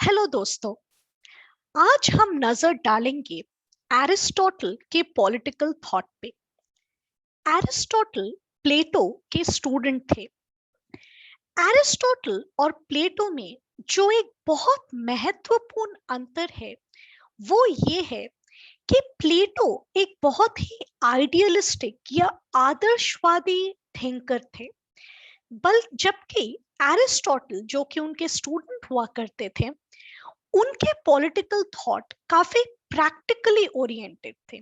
Hello दोस्तों। आज हम नजर डालेंगे एरिस्टोटल के पॉलिटिकल थॉट पे। एरिस्टोटल प्लेटो के स्टूडेंट थे। एरिस्टोटल और प्लेटो में जो एक बहुत महत्वपूर्ण अंतर है वो ये है कि प्लेटो एक बहुत ही आइडियलिस्टिक या आदर्शवादी थिंकर थे, बल जबकि एरिस्टोटल जो कि उनके स्टूडेंट हुआ करते थे, उनके पॉलिटिकल थॉट काफी प्रैक्टिकली ओरिएंटेड थे।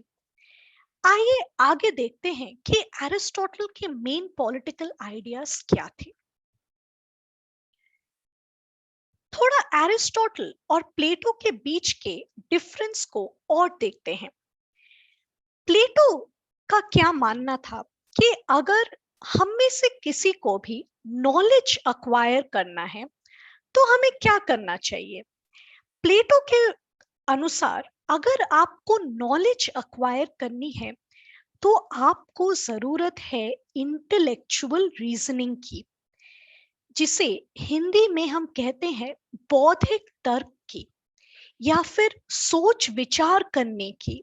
आइए आगे देखते हैं कि एरिस्टोटल के मेन पॉलिटिकल आइडियाज क्या थे। थोड़ा एरिस्टोटल और प्लेटो के बीच के डिफरेंस को और देखते हैं। प्लेटो का क्या मानना था कि अगर हम में से किसी को भी नॉलेज अक्वायर करना है तो हमें क्या करना चाहिए। प्लेटो के अनुसार अगर आपको नॉलेज अक्वायर करनी है तो आपको जरूरत है इंटेलेक्चुअल रीजनिंग की, जिसे हिंदी में हम कहते हैं बौद्धिक तर्क की, या फिर सोच विचार करने की।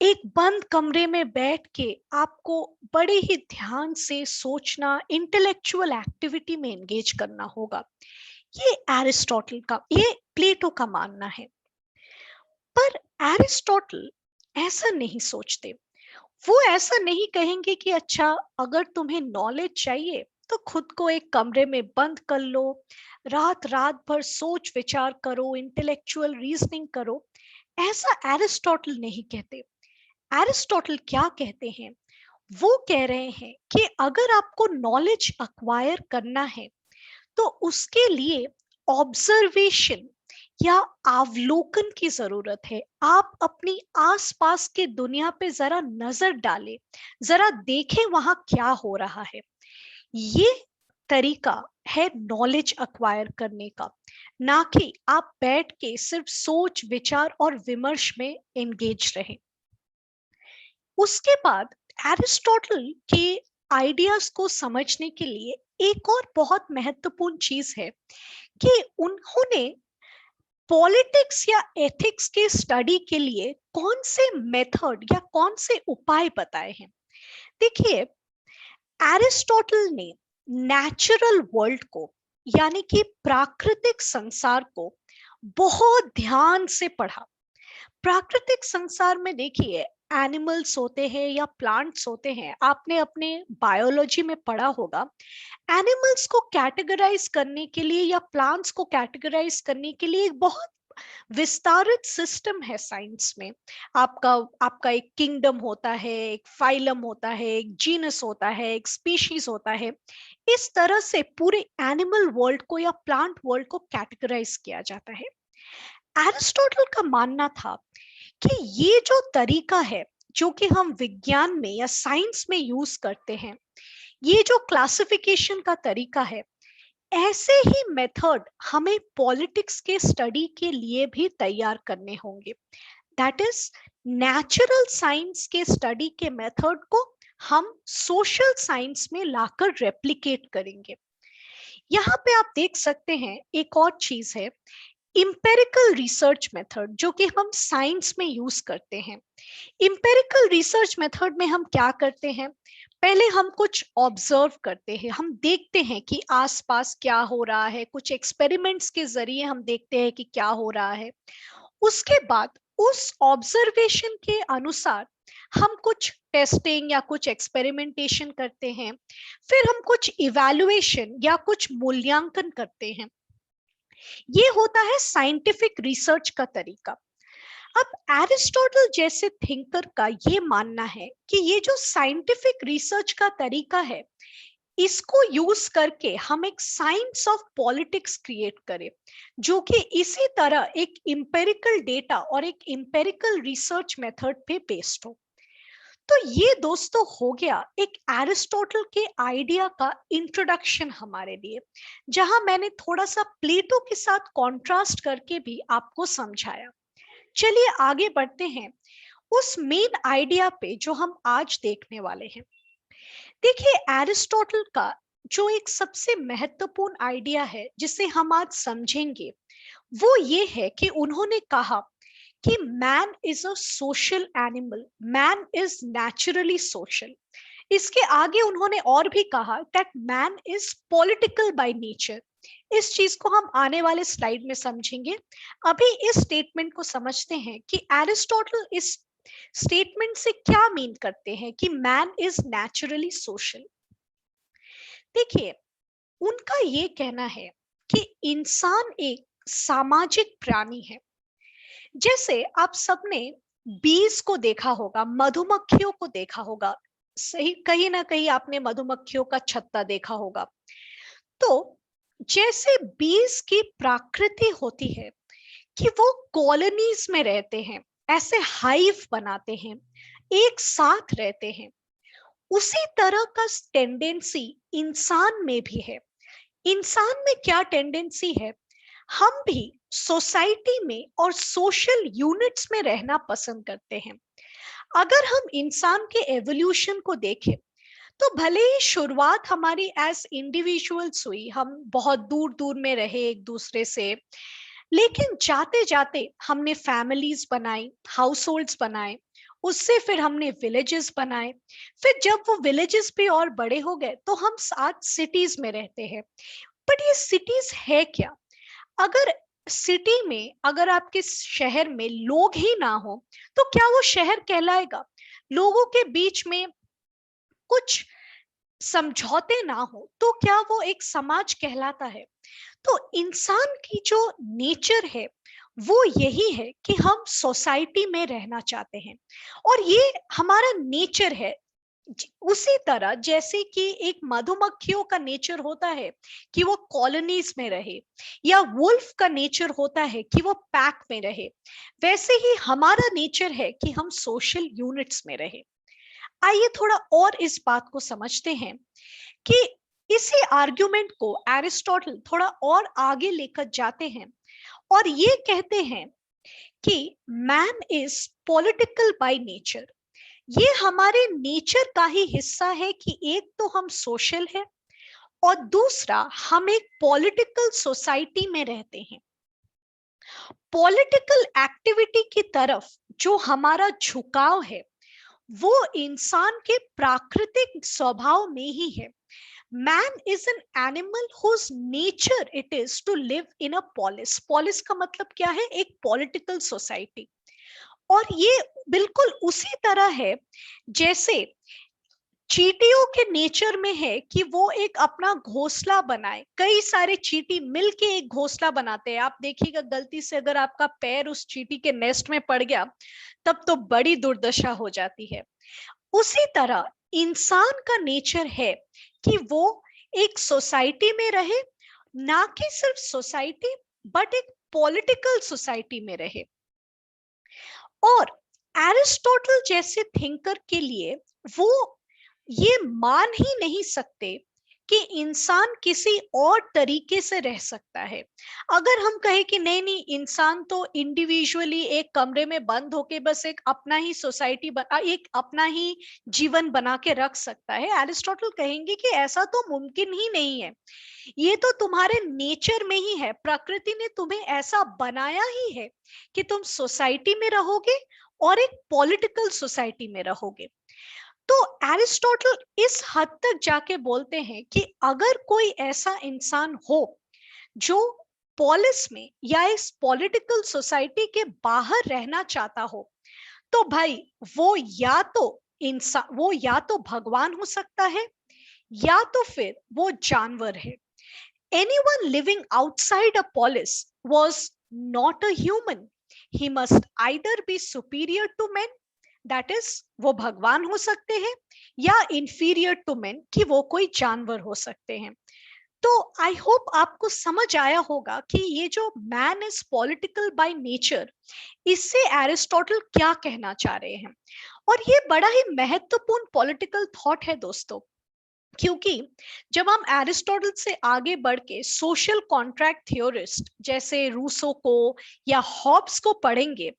एक बंद कमरे में बैठ के आपको बड़े ही ध्यान से सोचना, इंटेलेक्चुअल एक्टिविटी में एंगेज करना होगा। ये एरिस्टोटल का, ये प्लेटो का मानना है। पर एरिस्टोटल ऐसा नहीं सोचते। वो ऐसा नहीं कहेंगे कि अच्छा, अगर तुम्हें नॉलेज चाहिए तो खुद को एक कमरे में बंद कर लो, रात रात भर सोच विचार करो, इंटेलेक्चुअल रीजनिंग करो। ऐसा एरिस्टोटल नहीं कहते। एरिस्टोटल क्या कहते हैं, वो कह रहे हैं कि अगर आपको नॉलेज अक्वायर करना है तो उसके लिए ऑब्जर्वेशन या अवलोकन की जरूरत है। आप अपनी आसपास के दुनिया पे जरा नजर डालें, जरा देखें वहां क्या हो रहा है। ये तरीका है नॉलेज अक्वायर करने का, ना कि आप बैठ के सिर्फ सोच विचार और विमर्श में एंगेज रहें। उसके बाद एरिस्टोटल के आइडियाज को समझने के लिए एक और बहुत महत्वपूर्ण चीज है कि उन्होंने पॉलिटिक्स या एथिक्स के स्टडी के लिए कौन से मेथड या कौन से उपाय बताए हैं। देखिए, एरिस्टोटल ने नेचुरल वर्ल्ड को, यानी कि प्राकृतिक संसार को बहुत ध्यान से पढ़ा। प्राकृतिक संसार में देखिए, एनिमल्स होते हैं या प्लांट्स होते हैं, आपने अपने बायोलॉजी में पढ़ा होगा। एनिमल्स को कैटेगराइज करने के लिए या प्लांट्स को कैटेगराइज करने के लिए एक बहुत विस्तारित सिस्टम है साइंस में। आपका आपका एक किंगडम होता है, एक फाइलम होता है, एक जीनस होता है, एक स्पीशीज होता है। इस तरह से पूरे एनिमल वर्ल्ड को या प्लांट वर्ल्ड को कैटेगराइज किया जाता है। एरिस्टोटल का मानना था कि ये जो तरीका है जो कि हम विज्ञान में या साइंस में यूज करते हैं, ये जो क्लासिफिकेशन का तरीका है, ऐसे ही मेथड हमें पॉलिटिक्स के स्टडी के लिए भी तैयार करने होंगे। दैट इज, नेचुरल साइंस के स्टडी के मेथड को हम सोशल साइंस में लाकर रेप्लिकेट करेंगे। यहाँ पे आप देख सकते हैं एक और चीज है, इंपेरिकल रिसर्च मेथड, जो कि हम साइंस में यूज करते हैं। इंपेरिकल रिसर्च मेथड में हम क्या करते हैं, पहले हम कुछ ऑब्जर्व करते हैं, हम देखते हैं कि आसपास क्या हो रहा है, कुछ एक्सपेरिमेंट्स के जरिए हम देखते हैं कि क्या हो रहा है। उसके बाद उस ऑब्जर्वेशन के अनुसार हम कुछ टेस्टिंग या कुछ एक्सपेरिमेंटेशन करते हैं, फिर हम कुछ इवैल्यूएशन या कुछ मूल्यांकन करते हैं। ये होता है साइंटिफिक रिसर्च का तरीका। अब एरिस्टोटल जैसे थिंकर का ये मानना है कि ये जो साइंटिफिक रिसर्च का तरीका है, इसको यूज करके हम एक साइंस ऑफ पॉलिटिक्स क्रिएट करें, जो कि इसी तरह एक इंपेरिकल डेटा और एक इंपेरिकल रिसर्च मेथड पे बेस्ड हो। तो ये दोस्तों हो गया एक एरिस्टोटल के आइडिया का इंट्रोडक्शन हमारे लिए, जहां मैंने थोड़ा सा प्लेटो के साथ कॉन्ट्रास्ट करके भी आपको समझाया। चलिए आगे बढ़ते हैं उस मेन आइडिया पे जो हम आज देखने वाले हैं। देखिए, एरिस्टोटल का जो एक सबसे महत्वपूर्ण आइडिया है जिसे हम आज समझेंगे, वो ये है कि उन्होंने कहा कि man is a social animal, man is naturally social. इसके आगे उन्होंने और भी कहा that man is political by nature. इस चीज को हम आने वाले स्लाइड में समझेंगे। अभी इस स्टेटमेंट को समझते हैं कि एरिस्टोटल इस स्टेटमेंट से क्या मीन करते हैं कि मैन इज नेचुरली सोशल। देखिए, उनका ये कहना है कि इंसान एक सामाजिक प्राणी है। जैसे आप सबने बीज को देखा होगा, मधुमक्खियों को देखा होगा, सही, कहीं ना कहीं आपने मधुमक्खियों का छत्ता देखा होगा। तो जैसे बीज की प्रकृति होती है कि वो कॉलोनीज में रहते हैं, ऐसे हाइव बनाते हैं, एक साथ रहते हैं, उसी तरह का टेंडेंसी इंसान में भी है। इंसान में क्या टेंडेंसी है, हम भी सोसाइटी में और सोशल यूनिट्स में रहना पसंद करते हैं। अगर हम इंसान के एवोल्यूशन को देखें, तो भले ही शुरुआत हमारी एज इंडिविजुअल्स हुई, हम बहुत दूर दूर में रहे एक दूसरे से, लेकिन जाते जाते हमने फैमिलीज बनाई, हाउस होल्ड्स बनाए, उससे फिर हमने विलेजेस बनाए, फिर जब वो विलेजेस भी और बड़े हो गए तो हम आज सिटीज में रहते हैं। बट ये सिटीज है क्या? अगर सिटी में, अगर आपके शहर में लोग ही ना हो, तो क्या वो शहर कहलाएगा? लोगों के बीच में कुछ समझौते ना हो तो क्या वो एक समाज कहलाता है? तो इंसान की जो नेचर है वो यही है कि हम सोसाइटी में रहना चाहते हैं, और ये हमारा नेचर है। उसी तरह जैसे कि एक मधुमक्खियों का नेचर होता है कि वो कॉलोनीज में रहे, या वुल्फ का नेचर होता है कि वो पैक में रहे, वैसे ही हमारा नेचर है कि हम सोशल यूनिट्स में रहे। आइए थोड़ा और इस बात को समझते हैं कि इसी आर्ग्यूमेंट को एरिस्टोटल थोड़ा और आगे लेकर जाते हैं और ये कहते हैं कि man is political by nature. ये हमारे नेचर का ही हिस्सा है कि एक तो हम सोशल है, और दूसरा हम एक पॉलिटिकल सोसाइटी में रहते हैं। पॉलिटिकल एक्टिविटी की तरफ जो हमारा झुकाव है वो इंसान के प्राकृतिक स्वभाव में ही है। Man is an animal whose nature it is to live in a polis. Polis का मतलब क्या है? एक पॉलिटिकल सोसाइटी। और ये बिल्कुल उसी तरह है जैसे चींटियों के नेचर में है कि वो एक अपना घोंसला बनाए, कई सारे चींटी मिलके एक घोंसला बनाते हैं। आप देखिएगा, गलती से अगर आपका पैर उस चींटी के नेस्ट में पड़ गया तब तो बड़ी दुर्दशा हो जाती है। उसी तरह इंसान का नेचर है कि वो एक सोसाइटी में रहे, ना कि सिर्फ सोसाइटी बट एक पॉलिटिकल सोसाइटी में रहे। और एरिस्टोटल जैसे थिंकर के लिए वो ये मान ही नहीं सकते कि इंसान किसी और तरीके से रह सकता है। अगर हम कहें कि नहीं नहीं, इंसान तो इंडिविजुअली एक कमरे में बंद होके बस एक अपना ही सोसाइटी बना, एक अपना ही जीवन बना के रख सकता है, एरिस्टोटल कहेंगे कि ऐसा तो मुमकिन ही नहीं है। ये तो तुम्हारे नेचर में ही है, प्रकृति ने तुम्हें ऐसा बनाया ही है कि तुम सोसाइटी में रहोगे और एक पॉलिटिकल सोसाइटी में रहोगे। तो एरिस्टोटल इस हद तक जाके बोलते हैं कि अगर कोई ऐसा इंसान हो जो पॉलिस में या इस पॉलिटिकल सोसाइटी के बाहर रहना चाहता हो, तो भाई वो या तो इंसान, वो या तो भगवान हो सकता है या तो फिर वो जानवर है। Anyone living outside a polis was not a human. He must either be superior to men, that is वो भगवान हो सकते हैं, या inferior to men कि वो कोई जानवर हो सकते हैं। तो आई होप आपको समझ आया होगा कि ये जो man is political by nature, इससे एरिस्टोटल क्या कहना चाह रहे हैं। और ये बड़ा ही महत्वपूर्ण पॉलिटिकल थॉट है दोस्तों। क्योंकि जब हम एरिस्टोटल से आगे बढ़ के सोशल कॉन्ट्रैक्ट थियोरिस्ट जैसे रूसो को या हॉब्स को पढ़ेंगे,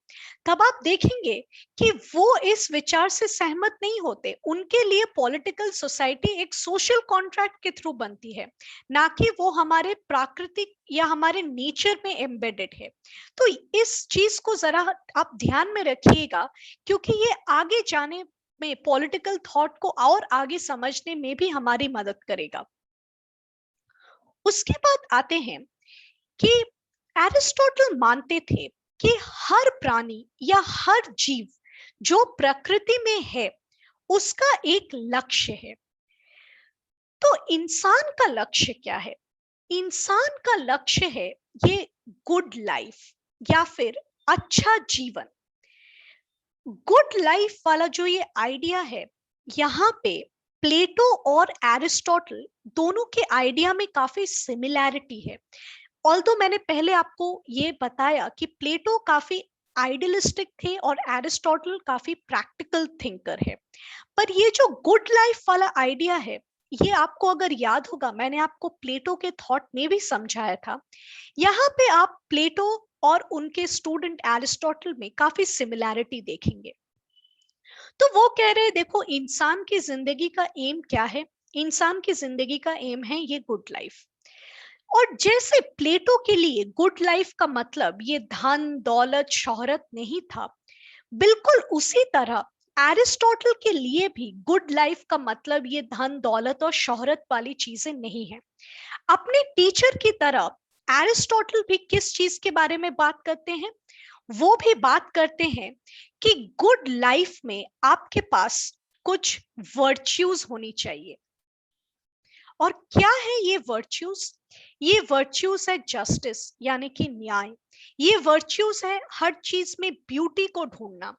तब आप देखेंगे कि वो इस विचार से सहमत नहीं होते। उनके लिए पॉलिटिकल सोसाइटी एक सोशल कॉन्ट्रैक्ट के थ्रू बनती है, ना कि वो हमारे प्राकृतिक या हमारे नेचर में एम्बेडेड है। तो इस चीज को जरा आप ध्यान में रखिएगा, क्योंकि ये आगे जाने में पॉलिटिकल थॉट को और आगे समझने में भी हमारी मदद करेगा। उसके बाद आते हैं कि एरिस्टोटल मानते थे कि हर प्राणी या हर जीव जो प्रकृति में है उसका एक लक्ष्य है। तो इंसान का लक्ष्य क्या है? इंसान का लक्ष्य है ये गुड लाइफ या फिर अच्छा जीवन। गुड लाइफ वाला जो ये आइडिया है, यहाँ पे प्लेटो और एरिस्टोटल दोनों के आइडिया में काफी सिमिलैरिटी है। ऑल्दो मैंने पहले आपको ये बताया कि प्लेटो काफी आइडियलिस्टिक थे और एरिस्टोटल काफी प्रैक्टिकल थिंकर है, पर ये जो गुड लाइफ वाला आइडिया है, ये आपको अगर याद होगा, मैंने आपको प्लेटो के थॉट में भी समझाया था। यहाँ पे आप प्लेटो और उनके स्टूडेंट एरिस्टोटल में काफी सिमिलैरिटी देखेंगे। तो वो कह रहे हैं, देखो इंसान की जिंदगी का एम क्या है? इंसान की जिंदगी का एम है ये गुड लाइफ। और जैसे प्लेटो के लिए गुड लाइफ का मतलब ये धन दौलत शोहरत नहीं था, बिल्कुल उसी तरह एरिस्टोटल के लिए भी गुड लाइफ का मतलब ये धन दौलत और शोहरत वाली चीजें नहीं है। अपने टीचर की तरह एरिस्टोटल भी किस चीज के बारे में बात करते हैं? वो भी बात करते हैं कि गुड लाइफ में आपके पास कुछ वर्च्यूज होनी चाहिए। और क्या है ये वर्च्यूज? ये वर्च्यूज है जस्टिस यानी कि न्याय। ये वर्च्यूज है हर चीज में ब्यूटी को ढूंढना।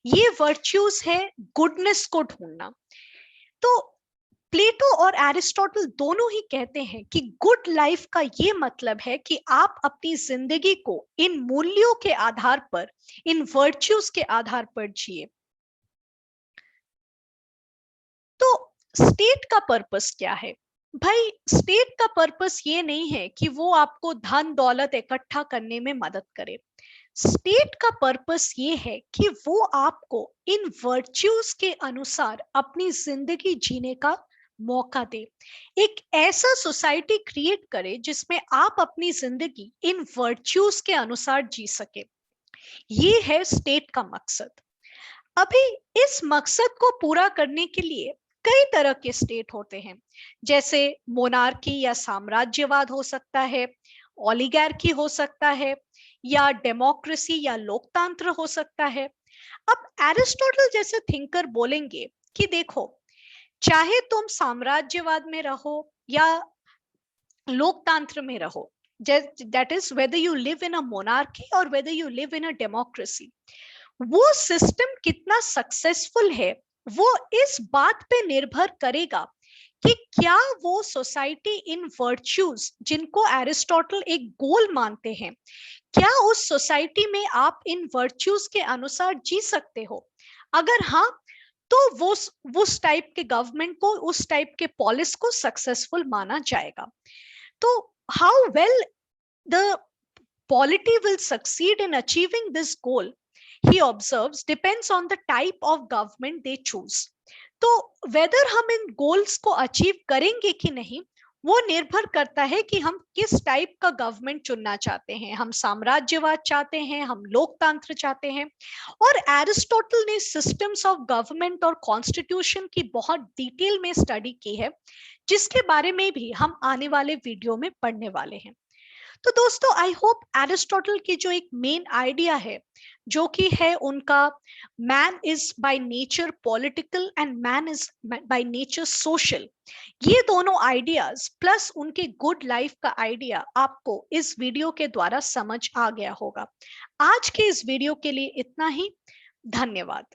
ये वर्च्यूज है गुडनेस को ढूंढना। तो प्लेटो और एरिस्टोटल दोनों ही कहते हैं कि गुड लाइफ का ये मतलब है कि आप अपनी जिंदगी को इन मूल्यों के आधार पर, इन वर्च्यूज के आधार पर जिए। तो स्टेट का पर्पस क्या है? भाई स्टेट का पर्पस ये नहीं है कि वो आपको धन दौलत इकट्ठा करने में मदद करे। स्टेट का पर्पस ये है कि वो आपको इन वर्च्यूज के अनुसार अपनी जिंदगी जीने का मौका दे। एक ऐसा सोसाइटी क्रिएट करे जिसमें आप अपनी जिंदगी इन वर्च्यूज के अनुसार जी सके। ये है स्टेट का मकसद। अभी इस मकसद को पूरा करने के लिए कई तरह के स्टेट होते हैं, जैसे मोनार्की या साम्राज्यवाद हो सकता है, ओलिगार्की हो सकता है, या डेमोक्रेसी या लोकतंत्र हो सकता है। अब एरिस्टोटल जैसे थिंकर बोलेंगे कि देखो, चाहे तुम साम्राज्यवाद में रहो या लोकतंत्र में रहो, that is whether you live in a monarchy और whether you live in a democracy, वो सिस्टम कितना सक्सेसफुल है वो इस बात पे निर्भर करेगा कि क्या वो सोसाइटी इन वर्च्यूज जिनको एरिस्टोटल एक गोल मानते हैं, क्या उस सोसाइटी में आप इन वर्च्यूज के अनुसार जी सकते हो? अगर हाँ, तो वो उस टाइप के गवर्नमेंट को, उस टाइप के पॉलिस को सक्सेसफुल माना जाएगा। तो how well the polity will succeed in achieving this goal, he observes, depends on the type of government they choose. तो वेदर हम इन गोल्स को अचीव करेंगे कि नहीं, वो निर्भर करता है कि हम किस टाइप का गवर्नमेंट चुनना चाहते हैं। हम साम्राज्यवाद चाहते हैं, हम लोकतंत्र चाहते हैं। और एरिस्टोटल ने सिस्टम्स ऑफ गवर्नमेंट और कॉन्स्टिट्यूशन की बहुत डिटेल में स्टडी की है, जिसके बारे में भी हम आने वाले वीडियो में पढ़ने वाले हैं। तो दोस्तों, आई होप एरिस्टोटल की जो एक मेन आइडिया है, जो कि है उनका man is by nature political and man is by nature social, ये दोनों आइडियाज प्लस उनके गुड लाइफ का आइडिया आपको इस वीडियो के द्वारा समझ आ गया होगा। आज के इस वीडियो के लिए इतना ही। धन्यवाद।